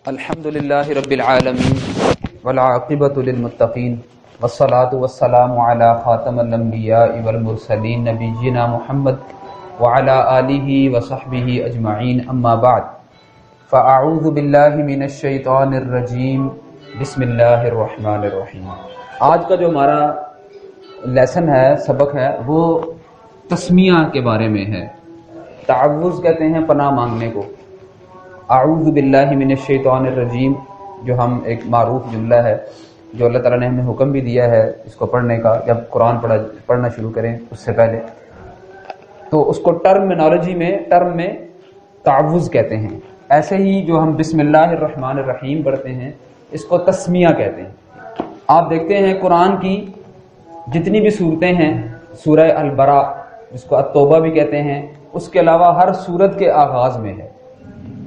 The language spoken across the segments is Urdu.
الحمد للہ رب العالمین والعاقبۃ للمتقین والصلاة والسلام علی خاتم الانبیاء والمرسلین نبینا محمد وعلی آلہ وصحبہ اجمعین اما بعد فاعوذ باللہ من الشیطان الرجیم بسم اللہ الرحمن الرحیم۔ آج کا جو ہمارا لیسن ہے، سبق ہے، وہ تسمیہ کے بارے میں ہے۔ تعوذ کہتے ہیں پناہ مانگنے کو۔ اعوذ باللہ من الشیطان الرجیم جو ہم ایک معروف جملہ ہے جو اللہ تعالیٰ نے ہمیں حکم بھی دیا ہے اس کو پڑھنے کا جب قرآن پڑھنا شروع کریں اس سے پہلے، تو اس کو ٹرم میں تعوذ کہتے ہیں۔ ایسے ہی جو ہم بسم اللہ الرحمن الرحیم پڑھتے ہیں اس کو تسمیہ کہتے ہیں۔ آپ دیکھتے ہیں قرآن کی جتنی بھی صورتیں ہیں، سورہ البراء جس کو التوبہ بھی کہتے ہیں، اس کے علاوہ ہر سورت کے آغاز میں ہے،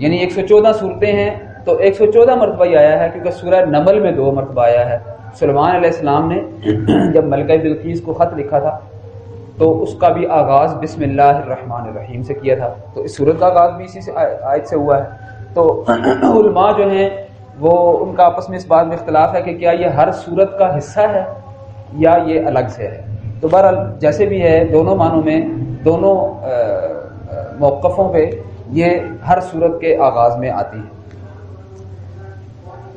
یعنی 114 صورتیں ہیں تو 114 مرتبہ ہی آیا ہے، کیونکہ سورہ نمل میں 2 مرتبہ آیا ہے۔ سلیمان علیہ السلام نے جب ملکہ بلقیس کو خط لکھا تھا تو اس کا بھی آغاز بسم اللہ الرحمن الرحیم سے کیا تھا، تو اس سورت کا آغاز بھی اسی سے آیت سے ہوا ہے۔ تو علماء جو ہیں وہ ان کا آپس میں اس بات میں اختلاف ہے کہ کیا یہ ہر سورت کا حصہ ہے یا یہ الگ سے ہے۔ تو بہرحال جیسے بھی ہے، دونوں معنوں میں، دونوں موقفوں پہ یہ ہر صورت کے آغاز میں آتی ہے۔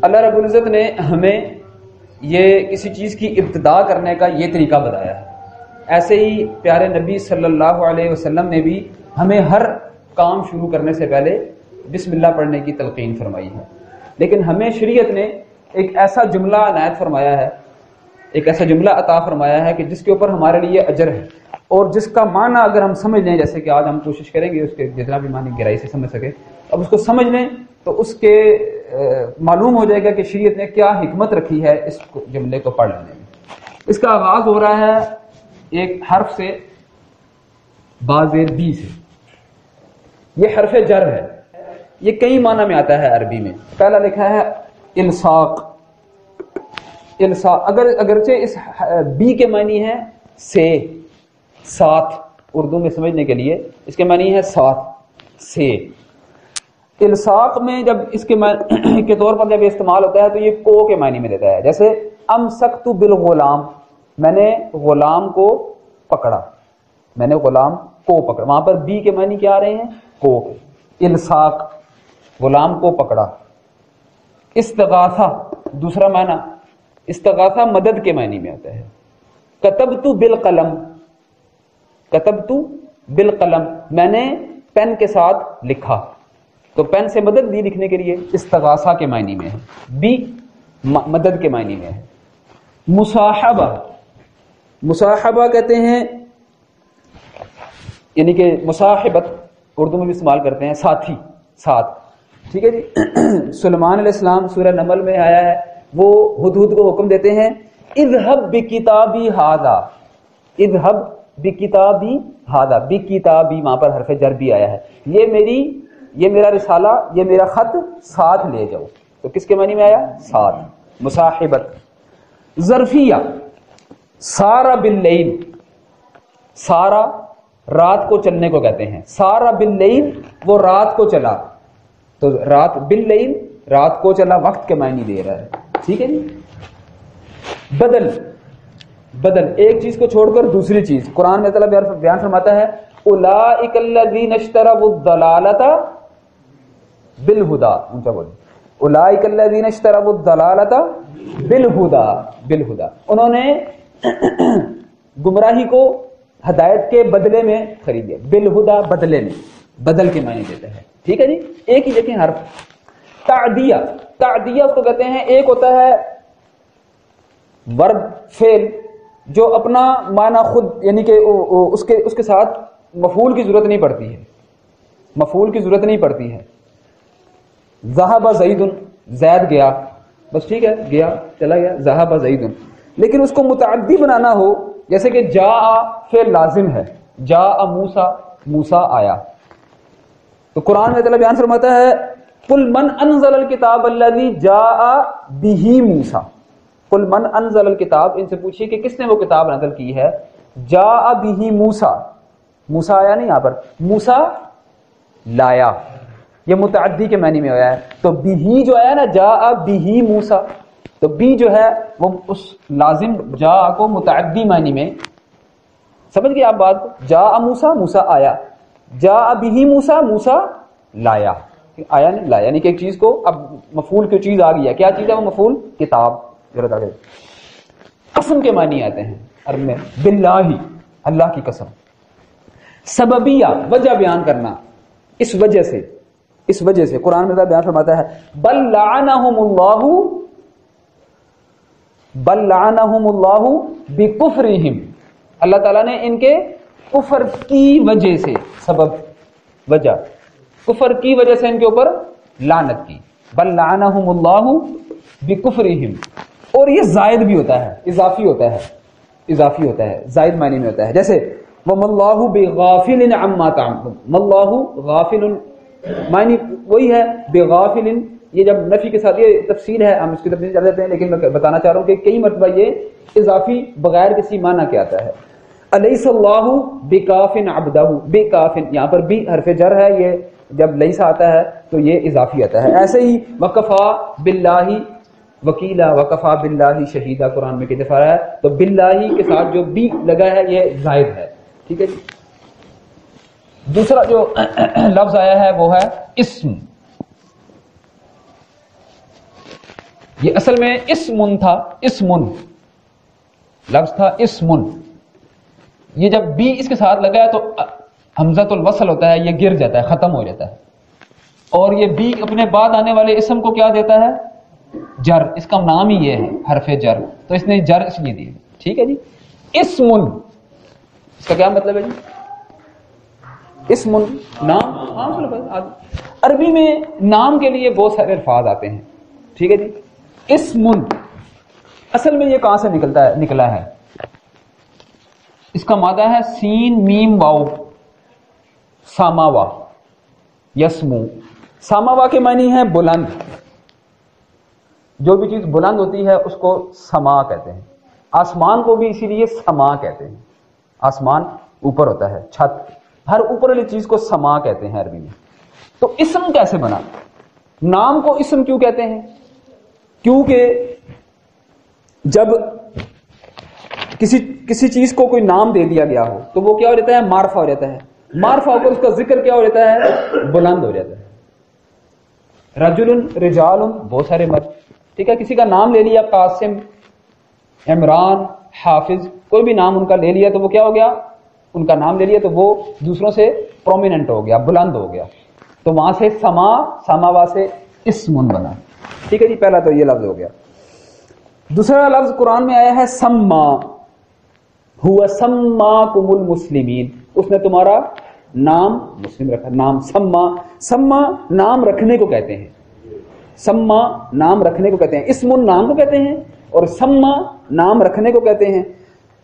اللہ رب العزت نے ہمیں یہ کسی چیز کی ابتدا کرنے کا یہ طریقہ بتایا ہے، ایسے ہی پیارے نبی صلی اللہ علیہ وسلم نے بھی ہمیں ہر کام شروع کرنے سے پہلے بسم اللہ پڑھنے کی تلقین فرمائی ہے۔ لیکن ہمیں شریعت نے ایک ایسا جملہ عنایت فرمایا ہے، ایک ایسا جملہ عطا فرمایا ہے کہ جس کے اوپر ہمارے لیے اجر ہے، اور جس کا معنی اگر ہم سمجھ لیں، جیسے کہ آج ہم کوشش کریں گے اس کے جتنا بھی معنی گہرائی سے سمجھ سکے، اب اس کو سمجھ لیں تو اس کے معلوم ہو جائے گا کہ شریعت نے کیا حکمت رکھی ہے اس جملے کو پڑھ لینے میں۔ اس کا آغاز ہو رہا ہے ایک حرف سے، بازیر بی سے۔ یہ حرف جر ہے، یہ کئی معنی میں آتا ہے عربی میں۔ پہلا لکھا ہے الصاق، اگرچہ اس بی کے معنی ہے سے، ساتھ، اردو میں سمجھنے کے لیے اس کے معنی ہے ساتھ، سے۔ الصاق میں جب اس کے طور پر جب استعمال ہوتا ہے تو یہ کو کے معنی میں دیتا ہے، جیسے امسکت بالغلام، میں نے غلام کو پکڑا، میں نے غلام کو پکڑا، وہاں پر بی کے معنی کیا آ رہے ہیں؟ کو کے۔ الصاق، غلام کو پکڑا۔ استغاثہ، دوسرا معنی استغاثہ مدد کے معنی میں آتا ہے۔ کتبت بالقلم، کتبت بالقلم، میں نے پین کے ساتھ لکھا، تو پین سے مدد دی لکھنے کے لیے، استغاثہ کے معنی میں ہے، بی مدد کے معنی میں ہے۔ مصاحبہ، مصاحبہ کہتے ہیں یعنی کہ مصاحبت اردو میں بھی استعمال کرتے ہیں، ساتھی، ساتھ، ٹھیک ہے جی۔ سلیمان علیہ السلام سورہ نمل میں آیا ہے، وہ ہدہد کو حکم دیتے ہیں اذهب بکتابی ھذا، اذهب بکتابی ھذا، بکتابی وہاں پر حرف جر بھی آیا ہے، یہ میرا رسالہ، یہ میرا خط ساتھ لے جاؤ، تو کس کے معنی میں آیا؟ ساتھ، مصاحبت۔ ظرفیہ، سارا باللیل، سارا رات کو چلنے کو کہتے ہیں، سارا باللیل، وہ رات کو چلا، تو رات باللیل، رات کو چلا، وقت کے معنی دے رہا ہے، ٹھیک ہے جی۔ بدل، بدل، ایک چیز کو چھوڑ کر دوسری چیز، قرآن میں اللہ بیان فرماتا ہے اولئک الذین اشتروا الضلالۃ بالہدی، اونچا بولیں، اولئک الذین اشتروا الضلالۃ بالہدی، انہوں نے گمراہی کو ہدایت کے بدلے میں خرید لیا، بالہدی، بدلے میں، بدل کے معنی دیتا ہے، ٹھیک ہے جی۔ ایک ہی دیکھیں حرف۔ تعدیہ، تعدیہ اس کو کہتے ہیں، ایک ہوتا ہے ورب فعل جو اپنا معنی خود، یعنی کہ اس کے ساتھ مفعول کی ضرورت نہیں پڑتی ہے، مفعول کی ضرورت نہیں پڑتی ہے۔ ذهب زید، زید گیا، بس ٹھیک ہے، گیا، چلا گیا، ذهب زید۔ لیکن اس کو متعدی بنانا ہو، جیسے کہ جاء فعل لازم ہے، جاء موسیٰ، موسیٰ آیا، تو قرآن میں اللہ بیان فرماتا ہے قل من انزل الکتاب الذی جاء بہ موسیٰ، قل من انزل الکتاب، ان سے پوچھیے کہ کس نے وہ کتاب نازل کی ہے، جاء بہ موسیٰ، موسیٰ آیا نہیں یہاں پر، موسیٰ لایا، یہ متعدی کے معنی میں آیا ہے. تو بھی جو آیا نا جاء بھی موسیٰ، تو بھی جو ہے وہ اس لازم جاء کو متعدی معنی میں، سمجھ گئے آپ بات کو؟ جاء موسیٰ، موسیٰ آیا، جاء بھی موسیٰ، موسیٰ لایا، آیا نہیں لایا، یعنی کہ ایک چیز کو اب مفعول کی چیز آ گئی ہے. کیا چیز ہے وہ مفعول؟ کتاب. قسم کے معنی آتے ہیں عرب میں، باللہ اللہ کی قسم. سببیہ وجہ بیان کرنا، اس وجہ سے، اس وجہ سے قرآن میں بیان فرماتا ہے بل لعنہم اللہ، بل لعنہم اللہ بکفرہم، اللہ تعالیٰ نے ان کے کفر کی وجہ سے، سبب وجہ، کفر کی وجہ سے ان کے اوپر لعنت کی. بل لعنہم اللہ بکفرہم. اور یہ زائد بھی ہوتا ہے، اضافی ہوتا ہے، اضافی ہوتا ہے، زائد معنی میں ہوتا ہے. جیسے وَمَا اللَّهُ بِغَافِلٍ عَمَّا تَعْمَلُونَ، مَا اللَّهُ غافل معنی وہی ہے بغافل. یہ جب نفی کے ساتھ، یہ تفصیل ہے، ہم اس کی تفصیل چل جاتے ہیں، لیکن میں بتانا چاہ رہا ہوں کہ کئی مرتبہ یہ اضافی بغیر کسی معنی کے آتا ہے. الیس اللہ بکاف عبدہ، بکاف یہاں پر بھی حرف جر ہے، یہ جب لیس آتا ہے تو یہ اضافی آتا ہے. ایسے ہی وکفا باللہ وکیلا، وکفا باللہ شہیدہ قرآن میں کئی دفعہ ہے، تو باللہ کے ساتھ جو بھی لگا ہے یہ زائد ہے. ٹھیک ہے جی. دوسرا جو لفظ آیا ہے وہ ہے اسم. یہ اصل میں اسمن تھا، اسمن لفظ تھا، اسمن. یہ جب بھی اس کے ساتھ لگا ہے تو حمزۃ الوصل ہوتا ہے، یہ گر جاتا ہے، ختم ہو جاتا ہے. اور یہ بھی اپنے بعد آنے والے اسم کو کیا دیتا ہے؟ جر. اس کا نام ہی یہ ہے حرف جر، تو اس نے جر اس لیے دی. ٹھیک ہے جی. اسمن اس کا کیا مطلب ہے جی؟ اسم نام. ہاں عربی میں نام کے لیے بہت سارے الفاظ آتے ہیں. ٹھیک ہے جی. اسم اصل میں یہ کہاں سے نکلا ہے؟ اس کا مادہ ہے سین میم واو، ساماوا، یسمو. ساماوا کے معنی ہے بلند. جو بھی چیز بلند ہوتی ہے اس کو سما کہتے ہیں. آسمان کو بھی اسی لیے سما کہتے ہیں. آسمان اوپر ہوتا ہے، چھت، ہر اوپر والی چیز کو سما کہتے ہیں عربی میں. تو اسم کیسے بنا؟ نام کو اسم کیوں کہتے ہیں؟ کیونکہ جب کسی چیز کو کوئی نام دے دیا گیا ہو تو وہ کیا ہو جاتا ہے؟ معرفہ ہو جاتا ہے. معرفہ ہو کر اس کا ذکر کیا ہو جاتا ہے؟ بلند ہو جاتا ہے. رجل، رجال، بہت سارے مرد. ٹھیک ہے. کسی کا نام لے لیا، قاسم، عمران، حافظ، کوئی بھی نام ان کا لے لیا تو وہ کیا ہو گیا؟ ان کا نام لے لیا تو وہ دوسروں سے پرومیننٹ ہو گیا، بلند ہو گیا. تو وہاں سے سماوا سے اسم بنا. ٹھیک ہے جی. پہلا تو یہ لفظ ہو گیا. دوسرا لفظ قرآن میں آیا ہے سما. ہوا سماکم المسلمین، اس نے تمہارا نام مسلم رکھا. نام سما، سما نام رکھنے کو کہتے ہیں. سما نام رکھنے کو کہتے ہیں. اسم نام کو کہتے ہیں اور سما نام رکھنے کو کہتے ہیں.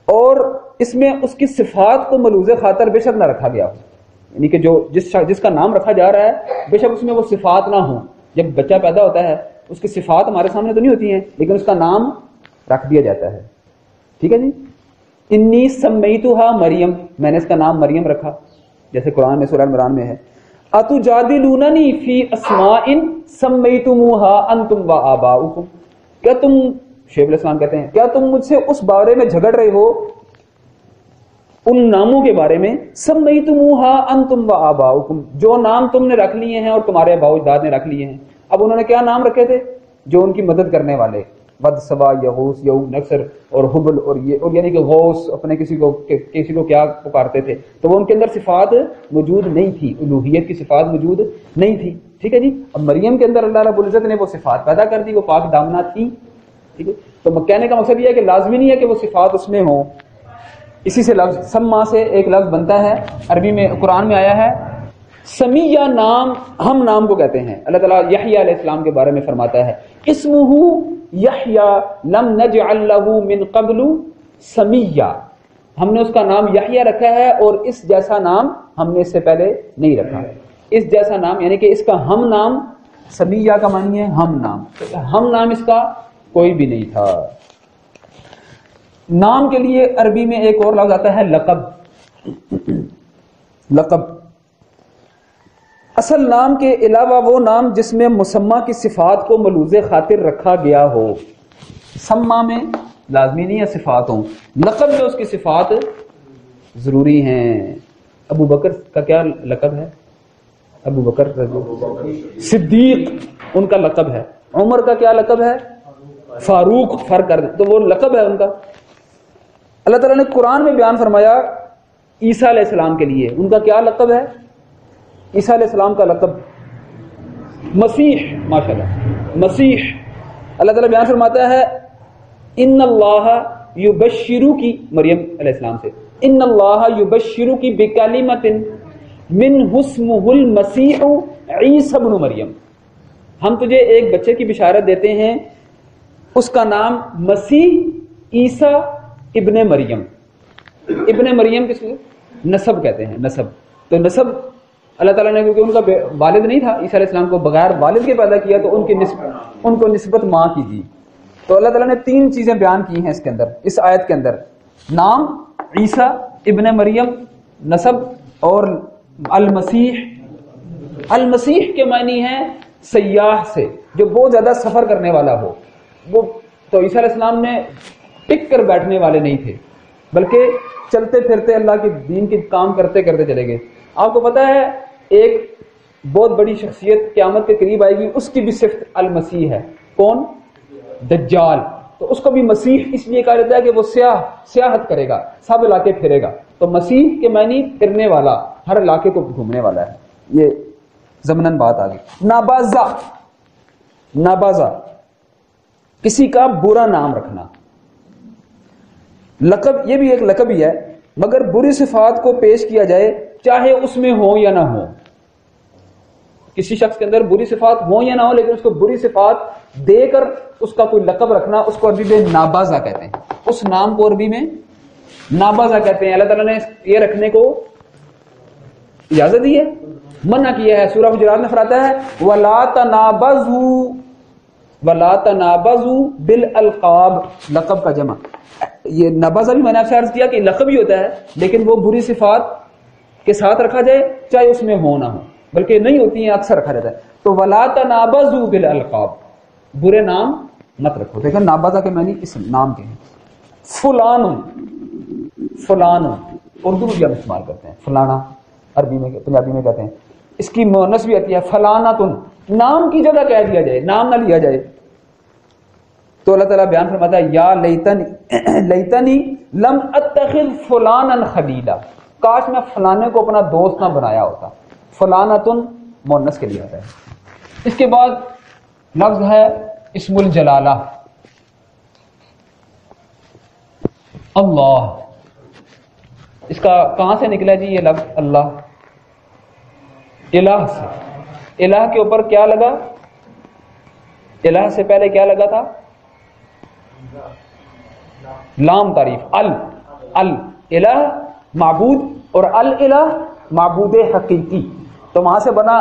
اور اس میں اس کی صفات کو ملوز خاطر بے شک نہ رکھا گیا ہو، یعنی کہ جو جس کا نام رکھا جا رہا ہے بے شک اس میں وہ صفات نہ ہوں. جب بچہ پیدا ہوتا ہے اس کی صفات ہمارے سامنے تو نہیں ہوتی ہیں، لیکن اس کا نام رکھ دیا جاتا ہے. ٹھیک ہے جی. انی سمیتھا مریم، میں نے اس کا نام مریم رکھا، جیسے قرآن میں سورہ عمران میں ہے. اتجادلوننی فی اسماء سمیتموها انتم وآباؤکم، کیا تم، شیخ الاسلام کہتے ہیں، کیا تم مجھ سے اس بارے میں جھگڑ رہے ہو، ان ناموں کے بارے میں، سمیتموها انتم وآباؤکم، جو نام تم نے رکھ لیے ہیں اور تمہارے آباء و اجداد نے رکھ لیے ہیں. اب انہوں نے کیا نام رکھے تھے؟ جو ان کی مدد کرنے والے، ود، سبا، یغوث، یعوق، نصر اور حبل، اور یہ، اور یعنی کہ غوث اپنے کسی کو کیا پکارتے تھے. تو وہ ان کے اندر صفات موجود نہیں تھی، الوہیت کی صفات موجود نہیں تھی. ٹھیک ہے جی. اب مریم کے اندر اللہ رب العزت نے وہ صفات پیدا کر دی، وہ پاک دامنہ تھی. ٹھیک ہے. تو کہنے کا مقصد یہ ہے کہ لازمی نہیں ہے کہ وہ صفات اس میں ہوں. اسی سے لفظ سما سے ایک لفظ بنتا ہے عربی میں، قرآن میں آیا ہے سمیہ. نام ہم نام کو کہتے ہیں. اللہ تعالیٰ یحییٰ علیہ السلام کے بارے میں فرماتا ہے اسمہ یحییٰ لم نجعل لہ من قبل سمیہ، ہم نے اس کا نام یحییٰ رکھا ہے اور اس جیسا نام ہم نے اس سے پہلے نہیں رکھا. اس جیسا نام یعنی کہ اس کا ہم نام، سمیہ کا معنی ہے ہم نام، ہم نام اس کا کوئی بھی نہیں تھا. نام کے لیے عربی میں ایک اور لفظ آتا ہے لقب. لقب اصل نام کے علاوہ وہ نام جس میں مسمى کی صفات کو ملوز خاطر رکھا گیا ہو. سما میں لازمی نہیں ہے صفات ہوں، لقب میں اس کی صفات ضروری ہیں. ابو بکر کا کیا لقب ہے؟ ابو بکر صدیق ان کا لقب ہے. عمر کا کیا لقب ہے؟ فاروق. فرق کر دیں تو وہ لقب ہے ان کا. اللہ تعالیٰ نے قرآن میں بیان فرمایا عیسیٰ علیہ السلام کے لیے ان کا کیا لقب ہے؟ عیسیٰ علیہ السلام کا لقب مسیح. ماشاءاللہ مسیح. اللہ تعالیٰ بیان فرماتا ہے ان اللہ یبشرو کی مریم علیہ السلام سے، ان اللہ یبشرو کی بکلمۃ من اسمہ المسیح عیسی ابن مریم. ہم تجھے ایک بچے کی بشارت دیتے ہیں اس کا نام مسیح عیسیٰ ابن مریم. ابن مریم کس کو نسب کہتے ہیں؟ نسب. تو نسب اللہ تعالیٰ نے کیونکہ ان کا والد نہیں تھا عیسیٰ علیہ السلام کو بغیر والد کے پیدا کیا تو ان کو نسبت ماں کی دی. تو اللہ تعالیٰ نے 3 چیزیں بیان کی ہیں اس کے اندر، اس آیت کے اندر. نام عیسیٰ ابن مریم، نسب، اور المسیح. المسیح کے معنی ہے سیاح سے، جو بہت زیادہ سفر کرنے والا ہو. وہ تو عیسیٰ علیہ السلام نے ٹک کر بیٹھنے والے نہیں تھے، بلکہ چلتے پھرتے اللہ کے دین کے کام کرتے کرتے چلے گئے. آپ کو پتا ہے ایک بہت بڑی شخصیت قیامت کے قریب آئے گی، اس کی بھی صفت المسیح ہے. کون؟ دجال. تو اس کو بھی مسیح اس لیے کہا جاتا ہے کہ وہ سیاحت کرے گا، سب علاقے پھرے گا. تو مسیح کے معنی پھرنے والا، ہر علاقے کو گھومنے والا ہے. یہ ضمناً بات آ گئی. نابازہ. نابازہ کسی کا برا نام رکھنا. لقب یہ بھی ایک لقب ہی ہے، مگر بری صفات کو پیش کیا جائے چاہے اس میں ہو یا نہ ہو. کسی شخص کے اندر بری صفات ہو یا نہ ہو لیکن اس کو بری صفات دے کر اس کا کوئی لقب رکھنا، اس کو عربی میں نابازہ کہتے ہیں. اس نام کو عربی میں نابازہ کہتے ہیں. اللہ تعالیٰ نے یہ رکھنے کو اجازت دی ہے، منع کیا ہے. سورہ حجرات میں فرماتا ہے وَلَا تَنَابَزُوا وَلَا تَنَابَزُوا بِالْأَلْقَابِ. لقب کا جمع. یہ نابازہ بھی میں نے آپ سے عرض کیا کہ لقب ہی ہوتا ہے، لیکن وہ بری صفات کے ساتھ رکھا جائے چاہے اس میں ہو نہ ہو، بلکہ نہیں ہوتی ہیں اکثر رکھا جاتا ہے. تو وَلَا تَنَابَزُوا بِالْأَلْقَابِ. برے نام مت رکھو. دیکھیں نابازہ کے معنی اس نام کے ہیں. فلان فلان اردو میں بھی ہم استعمال کرتے ہیں. فلانا عربی میں پنجابی میں کہتے ہیں. اس کی مؤنث بھی آتی ہے فلاناتن. نام کی جگہ کہہ دیا جائے، نام نہ لیا جائے. تو اللہ تعالیٰ بیان فرماتا ہے یا لیتنی لم اتخذ فلانا خلیلا. کاش میں فلانے کو اپنا دوست نہ بنایا ہوتا. فلاناتن مؤنث کے لیے آتا ہے. اس کے بعد لفظ ہے اسم الجلالہ. اللہ. اس کا کہاں سے نکلا جی یہ لفظ اللہ؟ الہ سے. الہ کے اوپر کیا لگا؟ الہ سے پہلے کیا لگا تھا؟ لام تعریف. الہ معبود اور الہ معبود حقیقی. تو وہاں سے بنا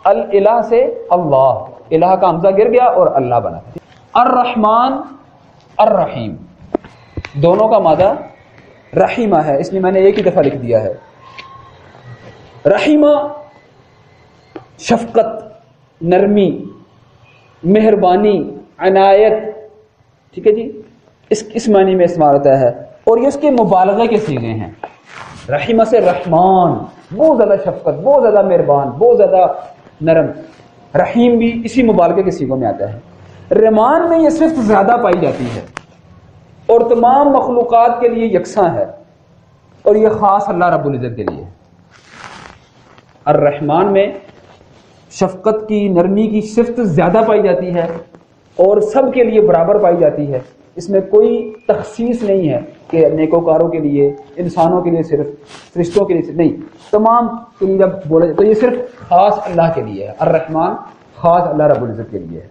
الہ سے اللہ. الہ کا حمزہ گر گیا اور اللہ بنا. الرحمن الرحیم دونوں کا مادہ رحیمہ ہے، اس لیے میں نے ایک ہی دفعہ لکھ دیا ہے. رحیمہ شفقت، نرمی، مہربانی، عنایت. ٹھیک ہے جی، اس معنی میں استعمال ہوتا ہے. اور یہ اس کے مبالغہ کے صیغے ہیں. رحیمہ سے رحمان، بہت زیادہ شفقت، بہت زیادہ مہربان، بہت زیادہ نرم. رحیم بھی اسی مبالغے کے صیغوں میں آتا ہے. رحمان میں یہ صرف زیادہ پائی جاتی ہے اور تمام مخلوقات کے لیے یکساں ہے، اور یہ خاص اللہ رب العزت کے لیے. الرحمن میں شفقت کی، نرمی کی صفت زیادہ پائی جاتی ہے اور سب کے لیے برابر پائی جاتی ہے. اس میں کوئی تخصیص نہیں ہے کہ نیکوکاروں کے لیے، انسانوں کے لیے صرف، فرشتوں کے لیے صرف نہیں، تمام کے لیے. جب بولا جائے تو یہ صرف خاص اللہ کے لیے ہے. الرحمن خاص اللہ رب العزت کے لیے ہے.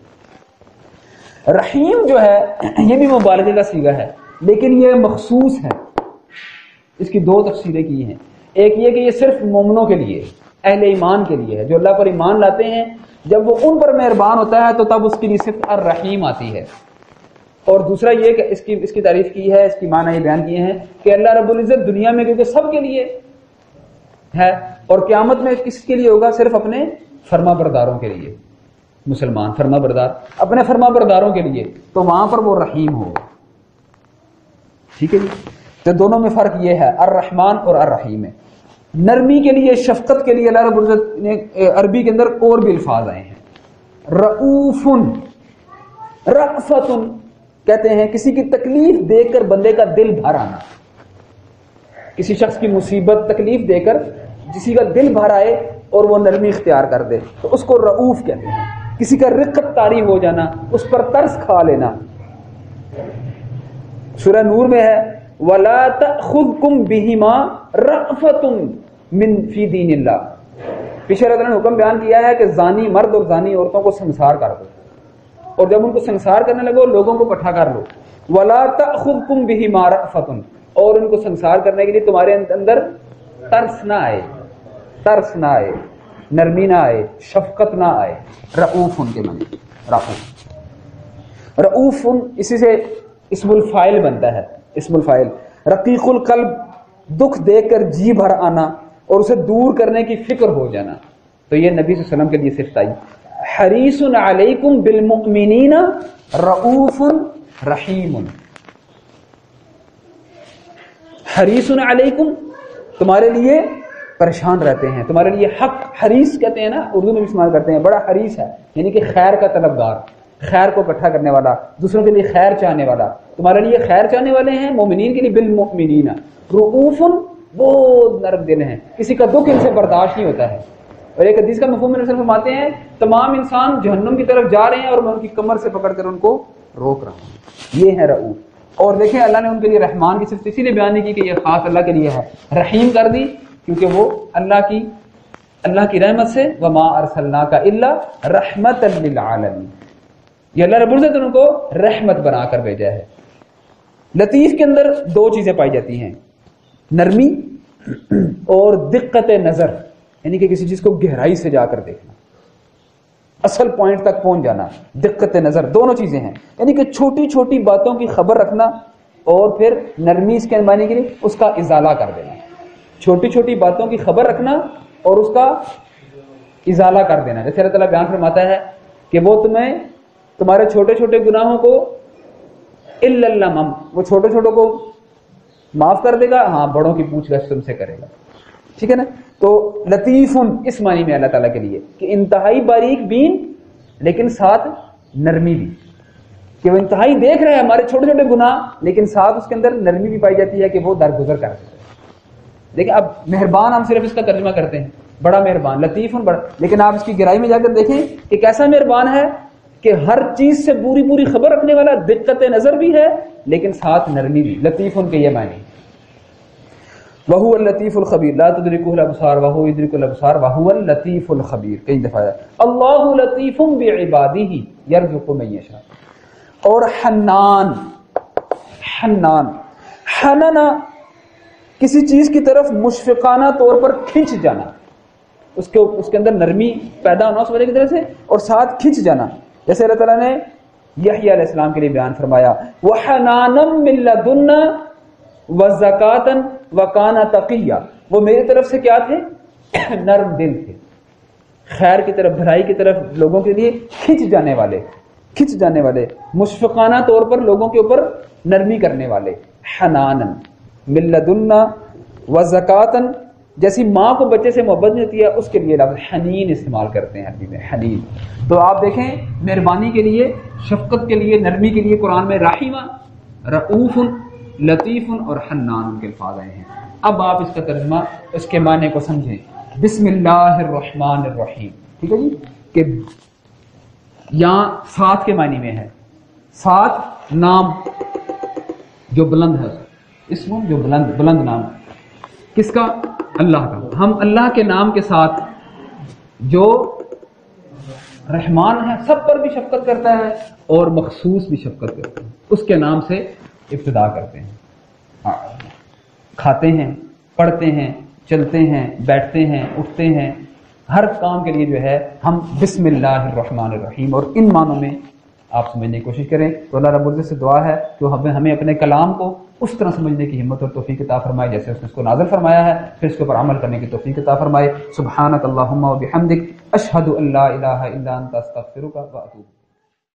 رحیم جو ہے یہ بھی مبالغے کا صیغہ ہے، لیکن یہ مخصوص ہے. اس کی 2 تفسیریں کی ہیں. ایک یہ کہ یہ صرف مومنوں کے لیے، اہل ایمان کے لیے ہے، جو اللہ پر ایمان لاتے ہیں. جب وہ ان پر مہربان ہوتا ہے تو تب اس کے لیے صرف الرحیم آتی ہے. اور دوسرا یہ کہ اس کی تعریف کی ہے، اس کی معنی یہ بیان کیے ہیں کہ اللہ رب العزت دنیا میں کیونکہ سب کے لیے ہے، اور قیامت میں کس کے لیے ہوگا؟ صرف اپنے فرما برداروں کے لیے. مسلمان فرما بردار اپنے فرما برداروں کے لیے، تو وہاں پر وہ رحیم ہوگا. ٹھیک ہے جی. تو دونوں میں فرق یہ ہے، الرحمن اور الرحیم ہے. نرمی کے لیے، شفقت کے لیے اللہ رب العزت نے عربی کے اندر اور بھی الفاظ آئے ہیں. رؤوف، رأفت کہتے ہیں کسی کی تکلیف دیکھ کر بندے کا دل بھر آنا. کسی شخص کی مصیبت تکلیف دے کر کسی کا دل بھر آئے اور وہ نرمی اختیار کر دے تو اس کو رؤوف کہتے ہیں. کسی کا رقت طاری ہو جانا، اس پر ترس کھا لینا. سورہ نور میں ہے وَلَا تَأْخُذْكُمْ بِهِمَا رَأْفَةٌ مِّن فِي دِينِ اللَّهِ. پیچھے اللہ نے حکم بیان کیا ہے کہ زانی مرد اور زانی عورتوں کو سنسار کر دو، اور جب ان کو سنسار کرنے لگو لوگوں کو اکٹھا کر لو. وَلَا تَأْخُذْكُمْ بِهِمَا رَأْفَةٌ، اور ان کو سنسار کرنے کے لیے تمہارے اندر ترس نہ آئے، ترس نہ آئے، نرمی نہ آئے، شفقت نہ آئے. رؤوف ان کے معنی رؤوف. رؤوف اسی سے اسم الفاعل بنتا ہے. اسم الفاعل رقیق القلب، دکھ دیکھ کر جی بھر آنا اور اسے دور کرنے کی فکر ہو جانا. تو یہ نبی صلی اللہ علیہ وسلم کے لیے صفت آئی. حریص علیکم بالمؤمنین رؤوف رحیم. حریص علیکم، تمہارے لیے پریشان رہتے ہیں، تمہارے لیے حق. حریص کہتے ہیں نا، اردو میں بھی استعمال کرتے ہیں، بڑا حریص ہے، یعنی کہ خیر کا طلبگار، خیر کو اکٹھا کرنے والا، دوسروں کے لیے خیر چاہنے والا. تمہارے لیے خیر چاہنے والے ہیں مومنین کے لیے. بالمؤمنین رؤوف، بہت نرم دل ہیں، کسی کا دکھ ان سے برداشت نہیں ہوتا ہے. اور ایک حدیث کا مفہوم میں فرماتے ہیں تمام انسان جہنم کی طرف جا رہے ہیں اور میں ان کی کمر سے پکڑ کر ان کو روک رہا ہوں. یہ ہے رؤوف. اور دیکھیں اللہ نے ان کے لیے رحمان کی صرف اسی لیے بیان نہیں کی کہ یہ خاص اللہ کے لیے ہے، رحیم کر دی کیونکہ وہ اللہ کی رحمت سے وما ارسلناک الا رحمتا للعالمین، یہ اللہ رب العزت نے ان کو رحمت بنا کر بھیجا ہے. لطیف کے اندر دو چیزیں پائی جاتی ہیں، نرمی اور دقت نظر، یعنی کہ کسی چیز کو گہرائی سے جا کر دیکھنا، اصل پوائنٹ تک پہنچ جانا. دقت نظر دونوں چیزیں ہیں، یعنی کہ چھوٹی چھوٹی باتوں کی خبر رکھنا اور پھر نرمی اس کے معنی کے لیے اس کا ازالہ کر دینا. چھوٹی چھوٹی باتوں کی خبر رکھنا اور اس کا ازالہ کر دینا. جیسے اللہ تعالیٰ بیان فرماتا ہے کہ وہ تمہارے چھوٹے چھوٹے گناہوں کو الا اللمم، وہ چھوٹے چھوٹوں کو معاف کر دے گا، ہاں بڑوں کی پوچھ گچھ تم سے کرے گا. ٹھیک ہے نا. تو لطیف اس معنی میں اللہ تعالیٰ کے لیے کہ انتہائی باریک بین لیکن ساتھ نرمی بھی، کہ وہ انتہائی دیکھ رہے ہیں ہمارے چھوٹے چھوٹے گناہ لیکن ساتھ اس کے اندر نرمی بھی پائی جاتی ہے کہ وہ درگزر کر دیتے ہیں. دیکھیں اب مہربان ہم صرف اس کا ترجمہ کرتے ہیں، بڑا مہربان، لطیف بڑا، لیکن آپ اس کی گہرائی میں جا کر دیکھیں کہ کیسا مہربان ہے کہ ہر چیز سے پوری پوری خبر رکھنے والا، دقت نظر بھی ہے لیکن ساتھ نرمی بھی. لطیف کے یہ معنی. وَهُوَ اللَّطِيفُ الْخَبِيرُ لَا تُدْرِكُهُ الْأَبْصَارُ وَهُوَ يُدْرِكُ الْأَبْصَارَ وَهُوَ اللَّطِيفُ الْخَبِيرُ. کئی دفعہ ہے اللہ لطیف بعباده يرزق من يشاء. اور حنان، حننا کسی چیز کی طرف مشفقانہ طور پر کھنچ جانا، اس کے اندر نرمی پیدا ہونا اس وجہ کی طرف سے اور ساتھ کھنچ جانا. جیسے اللہ تعالیٰ نے یحییٰ علیہ السلام کے لیے بیان فرمایا وَحَنَانًا مِن لَدُنَّا وَزَكَاةً وَكَانَ تَقِيًّا. وہ میری طرف سے کیا تھے؟ نرم دل تھے، خیر کی طرف، بھلائی کی طرف لوگوں کے لیے کھنچ جانے والے، مشفقانہ طور پر لوگوں کے اوپر نرمی کرنے والے. حنانًا من لدنا وزکاتن، جیسی ماں کو بچے سے محبت نہیں ہوتی ہے اس کے لیے لفظ حنین استعمال کرتے ہیں عربی میں، حنین. تو آپ دیکھیں مہربانی کے لیے، شفقت کے لیے، نرمی کے لیے قرآن میں رحیمہ، رؤوف، لطیف اور حنان کے الفاظ آئے ہیں. اب آپ اس کا ترجمہ، اس کے معنی کو سمجھیں. بسم اللہ الرحمن الرحیم، ٹھیک ہے جی، کہ یہاں ساتھ کے معنی میں ہے. ساتھ نام جو بلند ہے، اسم جو بلند نام، کس کا؟ اللہ کا. ہم اللہ کے نام کے ساتھ جو رحمان ہے، سب پر بھی شفقت کرتا ہے اور مخصوص بھی شفقت کرتا ہے، اس کے نام سے ابتدا کرتے ہیں. کھاتے ہیں، پڑھتے ہیں، چلتے ہیں، بیٹھتے ہیں، اٹھتے ہیں، ہر کام کے لیے جو ہے ہم بسم اللہ الرحمن الرحیم. اور ان معنوں میں آپ سمجھنے کی کوشش کریں. تو اللہ رب العزت سے دعا ہے کہ وہ ہمیں اپنے کلام کو اس طرح سمجھنے کی ہمت اور توفیق عطا فرمائے جیسے اس نے اس کو نازل فرمایا ہے، پھر اس کے اوپر عمل کرنے کی توفیق عطا فرمائے. سبحانک اللہم و بحمدک، اشہد ان لا الہ الا انت، استغفرک و اتوب